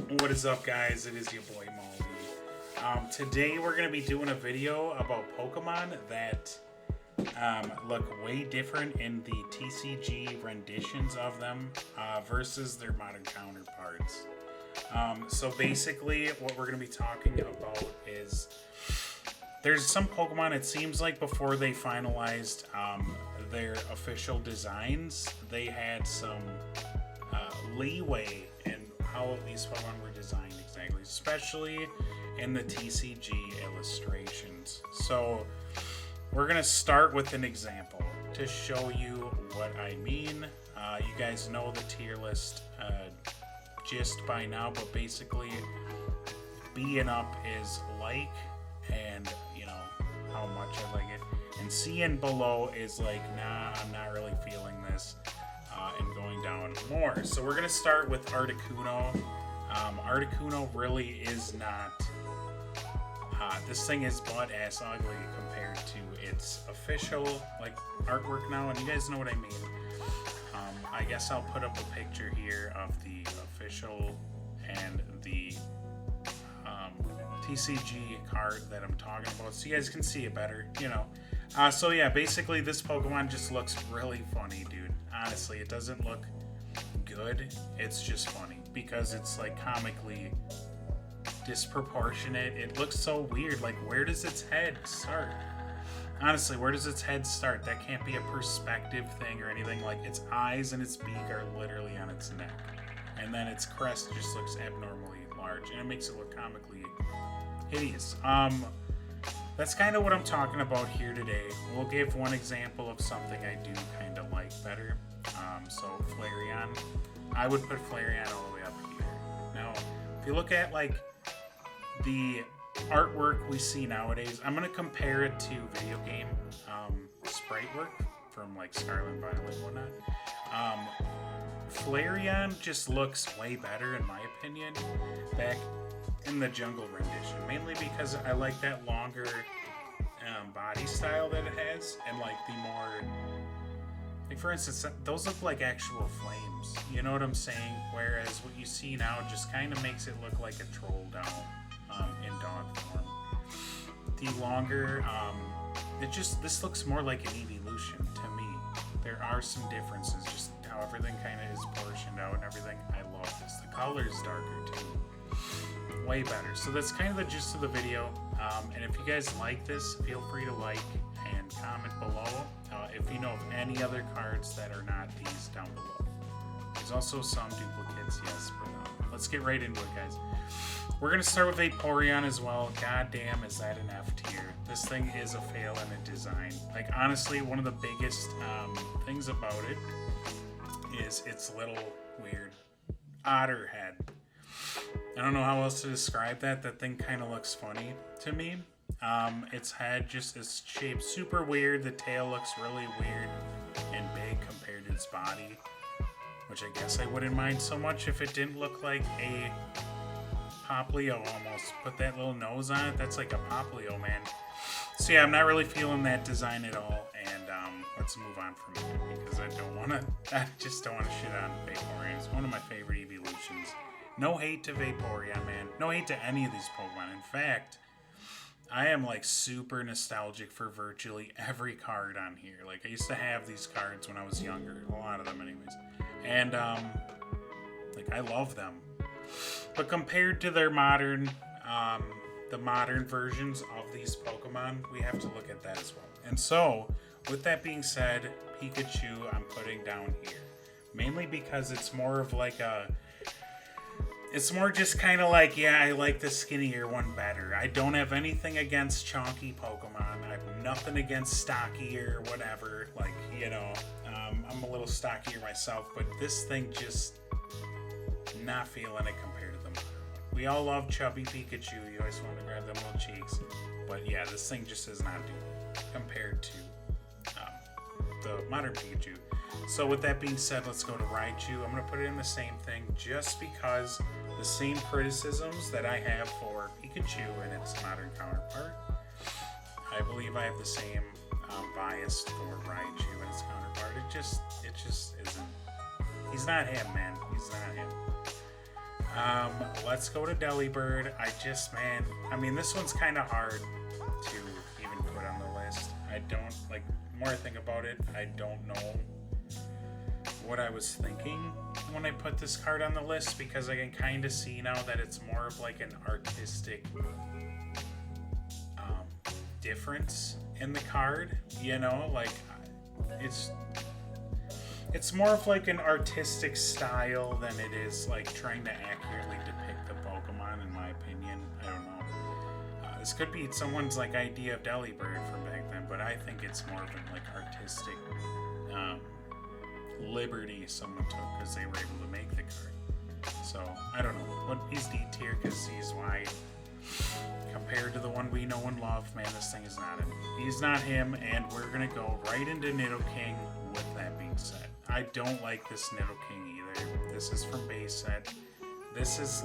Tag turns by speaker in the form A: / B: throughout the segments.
A: What is up, guys? It is your boy Maldi. Today we're going to be doing a video about Pokemon that look way different in the TCG renditions of them versus their modern counterparts. So basically what we're going to be talking about is there's some Pokemon, it seems like before they finalized their official designs, they had some leeway in how these Pokemon were designed exactly, especially in the TCG illustrations. So we're going to start with an example to show you what I mean. You guys know the tier list gist by now, but basically B and up is like, and you know how much I like it, and C and below is like, nah, I'm not really feeling this, and going down more. So we're gonna start with Articuno. Articuno really is not, this thing is butt ass ugly compared to its official like artwork now, and you guys know what I mean. I guess I'll put up a picture here of the official and the TCG card that I'm talking about, so you guys can see it better, you know. So yeah, basically this Pokemon just looks really funny, dude. Honestly, it doesn't look good, it's just funny because it's like comically disproportionate. It looks so weird. Like, where does its head start? Honestly, where does its head start? That can't be a perspective thing or anything. Like, its eyes and its beak are literally on its neck, and then its crest just looks abnormally large, and it makes it look comically hideous. That's kind of what I'm talking about here today. We'll give one example of something I do kind of like better. So Flareon, I would put Flareon all the way up here. Now, if you look at like the artwork we see nowadays, I'm gonna compare it to video game sprite work from like Scarlet and Violet and whatnot. Flareon just looks way better in my opinion back in the jungle rendition, mainly because I like that longer body style that it has, and like the more, like for instance, those look like actual flames, you know what I'm saying, whereas what you see now just kind of makes it look like a troll down in dog form. The longer, this looks more like an evolution to me. There are some differences, just how everything kind of is portioned out and everything. I love this. The color is darker too. Way better. So that's kind of the gist of the video. And if you guys like this, feel free to like and comment below if you know of any other cards that are not these down below. There's also some duplicates, yes, but let's get right into it, guys. We're going to start with Vaporeon as well. God damn, is that an F tier. This thing is a fail in a design. Like, honestly, one of the biggest things about it is its little weird otter head. I don't know how else to describe that. That thing kind of looks funny to me. Its head just is shaped super weird. The tail looks really weird and big compared to its body, which I guess I wouldn't mind so much if it didn't look like a Poplio almost. Put that little nose on it, that's like a Poplio, man. So yeah, I'm not really feeling that design at all, and let's move on from it because I just don't want to shit on Vaporeon. It's one of my favorite evolutions. No hate to Vaporeon, man. No hate to any of these Pokemon. In fact, I am like super nostalgic for virtually every card on here. Like, I used to have these cards when I was younger, a lot of them anyways. And like, I love them. But compared to their modern, the modern versions of these Pokemon, we have to look at that as well. And so, with that being said, Pikachu I'm putting down here. Mainly because it's more of like a, it's more just kind of like, yeah, I like the skinnier one better. I don't have anything against chonky Pokemon. I have nothing against stockier or whatever. Like, you know, I'm a little stockier myself, but this thing just not feeling it compared to the modern one. We all love chubby Pikachu. You always want to grab them little cheeks. But yeah, this thing just does not do it compared to the modern Pikachu. So with that being said, let's go to Raichu. I'm going to put it in the same thing just because the same criticisms that I have for Pikachu and its modern counterpart, I believe I have the same bias for Raichu and its counterpart. It just isn't. He's not him, man. He's not him. Let's go to Delibird. I mean, this one's kind of hard to even put on the list. I don't, like, the more I think about it, I don't know what I was thinking when I put this card on the list, because I can kind of see now that it's more of like an artistic difference in the card, you know, like it's more of like an artistic style than it is like trying to accurately depict the Pokemon, in my opinion. I don't know. This could be someone's like idea of Delibird from back then, but I think it's more of an like artistic liberty someone took because they were able to make the card. So I don't know, but he's D tier because he's wide compared to the one we know and love. Man, this thing is not him. He's not him, and we're gonna go right into Nidoking. With that being said, I don't like this Nidoking either. This is from base set. This is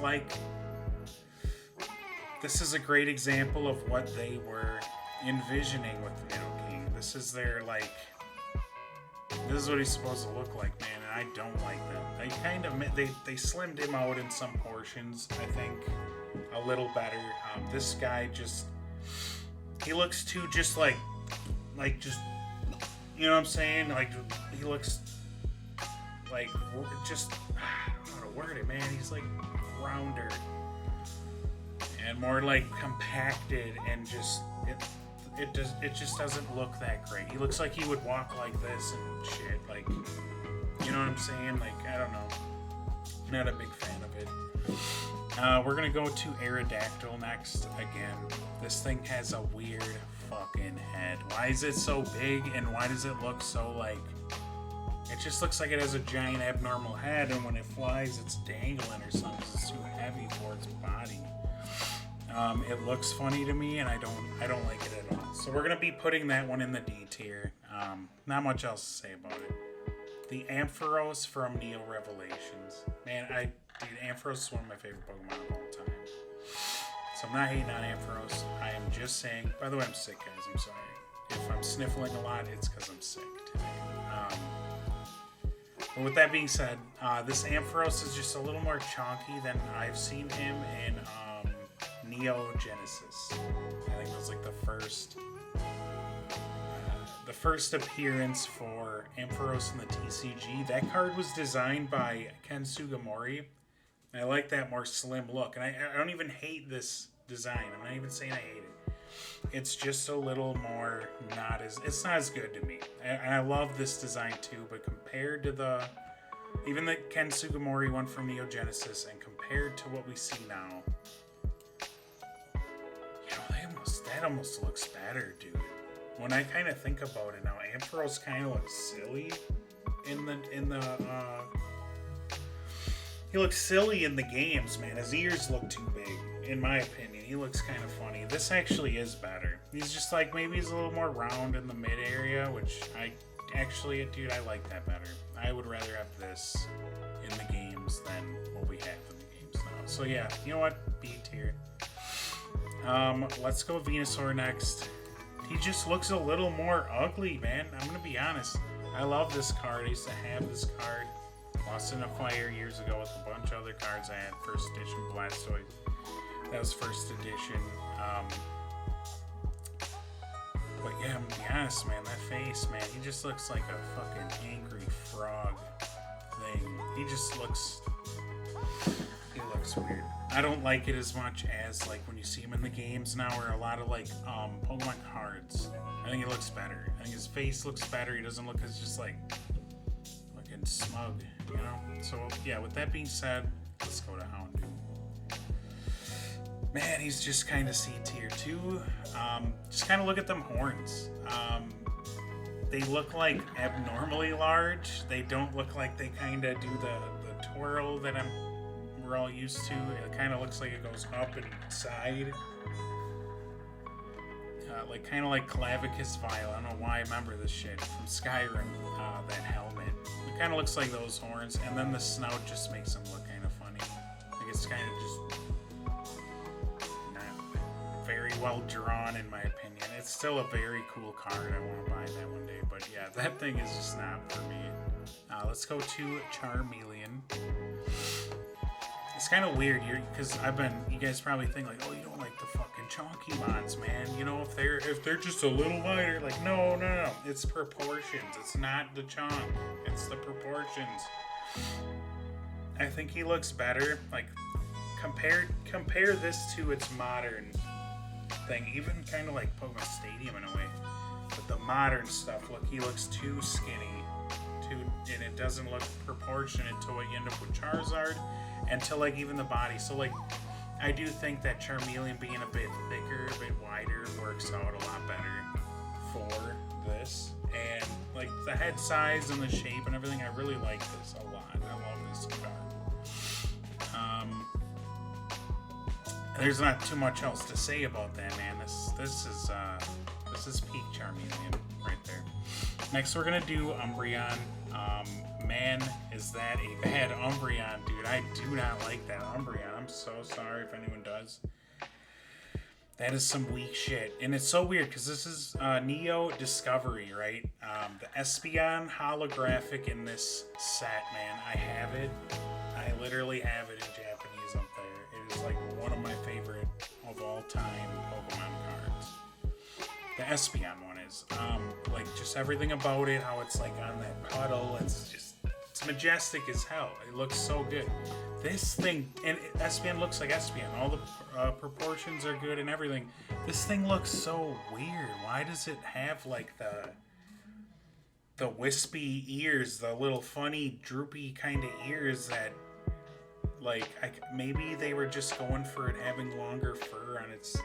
A: a great example of what they were envisioning with Nidoking. This is their like. This is what he's supposed to look like, man, and I don't like that. They kind of they slimmed him out in some portions, I think, a little better. This guy just, he looks too just like just, you know what I'm saying? Like, he looks like just, I don't know how to word it, man. He's like rounder and more like compacted, and just it just doesn't look that great. He looks like he would walk like this and shit. Like, you know what I'm saying? Like, I don't know. Not a big fan of it. We're gonna go to Aerodactyl next. Again, this thing has a weird fucking head. Why is it so big, and why does it look so like... It just looks like it has a giant abnormal head, and when it flies, it's dangling or something. It's too heavy for its body. It looks funny to me, and I don't like it at all. So we're gonna be putting that one in the D tier. Not much else to say about it. The Ampharos from Neo Revelations. Man, dude, Ampharos is one of my favorite Pokemon of all time. So I'm not hating on Ampharos. I am just saying. By the way, I'm sick, guys. I'm sorry. If I'm sniffling a lot, it's because I'm sick today. But with that being said, this Ampharos is just a little more chonky than I've seen him in Neo Genesis. I think it was like the first appearance for Ampharos in the TCG. That card was designed by Ken Sugimori. And I like that more slim look. And I don't even hate this design. I'm not even saying I hate it. It's just a little more it's not as good to me. And I love this design too, but compared to even the Ken Sugimori one from Neo Genesis, and compared to what we see now, that almost looks better, dude. When I kind of think about it now, Ampharos kind of looks silly he looks silly in the games, man. His ears look too big, in my opinion. He looks kind of funny. This actually is better. He's just like, maybe he's a little more round in the mid area, which I like that better. I would rather have this in the games than what we have in the games now. So yeah, you know what? B tier. Let's go Venusaur next. He just looks a little more ugly, man. I'm gonna be honest. I love this card. I used to have this card. Lost in a fire years ago with a bunch of other cards I had. First edition Blastoise. That was first edition. But yeah, I'm gonna be honest, man. That face, man. He just looks like a fucking angry frog thing. He looks weird. I don't like it as much as like when you see him in the games now, or a lot of like Pokemon cards. I think he looks better. I think his face looks better. He doesn't look as just like looking smug, you know? So yeah, with that being said, let's go to Houndoom. Man, he's just kind of C tier too. Just kind of look at them horns. They look like abnormally large. They don't look like they kind of do the twirl that we're all used to. It kind of looks like it goes up and side. Like kind of like Clavicus Vile. I don't know why I remember this shit from Skyrim. That helmet. It kind of looks like those horns, and then the snout just makes him look kind of funny. Like it's kind of just not very well drawn in my opinion. It's still a very cool card. I want to buy that one day, but yeah, that thing is just not for me. Let's go to Charmeleon. It's kind of weird, because you guys probably think like, oh, you don't like the fucking chunky mons, man. You know, if they're just a little lighter, like, no, it's proportions. It's not the chunk, it's the proportions. I think he looks better. Like, compare this to its modern thing, even kind of like Pokemon Stadium in a way. But the modern stuff, look, he looks too skinny, and it doesn't look proportionate to what you end up with Charizard. And to like even the body. So like I do think that Charmeleon being a bit thicker, a bit wider works out a lot better for this. And like the head size and the shape and everything, I really like this a lot. I love this card. There's not too much else to say about that, man. This is peak Charmeleon right there. Next we're gonna do Umbreon. Man, is that a bad Umbreon, dude. I do not like that Umbreon. I'm so sorry if anyone does. That is some weak shit. And it's so weird because this is Neo Discovery, right? The Espeon holographic in this set, man. I have it. I literally have it in Japanese up there. It is like one of my favorite of all time Pokemon cards. The Espeon one is. Like just everything about it, how it's like on that puddle. It's majestic as hell. It looks so good. This thing, and Espeon looks like Espeon. All the proportions are good and everything. This thing looks so weird. Why does it have like the wispy ears, the little funny droopy kind of ears that, like, maybe they were just going for it having longer fur on its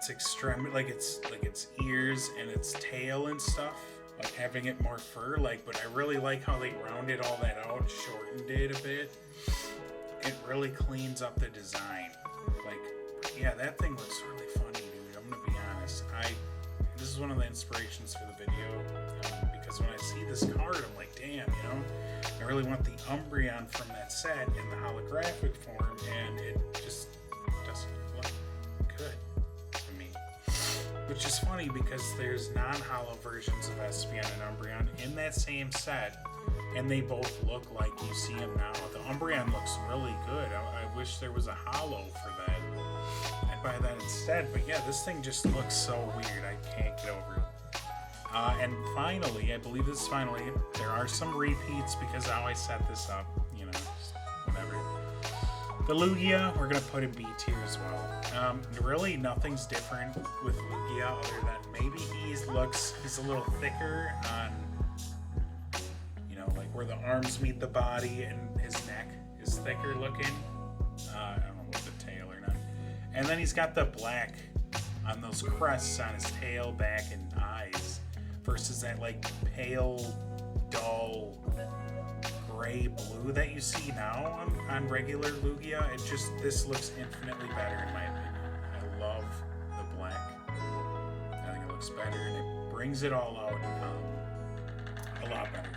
A: extremity, like its ears and its tail and stuff. Like having it more fur, but I really like how they rounded all that out, shortened it a bit. It really cleans up the design. Like, yeah, that thing looks really funny, dude. I'm gonna be honest. This is one of the inspirations for the video, because when I see this card, I'm like, damn, I really want the Umbreon from that set in the holographic form, and it just doesn't look good. Which is funny because there's non-holo versions of Espeon and Umbreon in that same set, and they both look like you see them now. The Umbreon looks really good. I wish there was a holo for that. I'd buy that instead. But yeah, this thing just looks so weird. I can't get over it. And finally, I believe this is finally, there are some repeats because how I set this up, just whatever. The Lugia, we're going to put in B tier as well. Really, nothing's different with Lugia other than maybe he's a little thicker on, like where the arms meet the body and his neck is thicker looking. I don't know with the tail or not. And then he's got the black on those crests on his tail, back, and eyes versus that like pale, dull gray blue that you see now on regular Lugia. This looks infinitely better in my opinion. I love the black. I think it looks better and it brings it all out a lot better.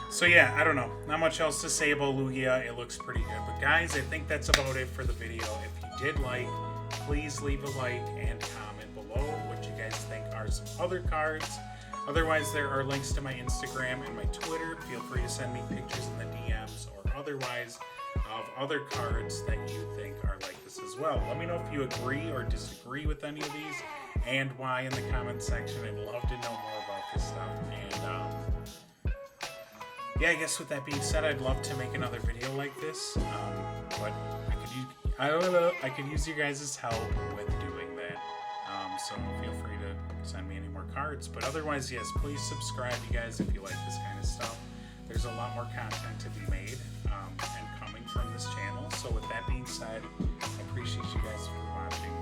A: So yeah, I don't know. Not much else to say about Lugia. It looks pretty good. But guys, I think that's about it for the video. If you did like, please leave a like and comment below what you guys think are some other cards. Otherwise, there are links to my Instagram and my Twitter. Feel free to send me pictures in the DMs or otherwise of other cards that you think are like this as well. Let me know if you agree or disagree with any of these and why in the comment section. I'd love to know more about this stuff. And yeah, I guess with that being said, I'd love to make another video like this. But I could use you guys' help with doing that. So feel free to send me any more cards. But otherwise, yes, please subscribe, you guys, if you like this kind of stuff. There's a lot more content to be made and coming from this channel. So with that being said, I appreciate you guys for watching.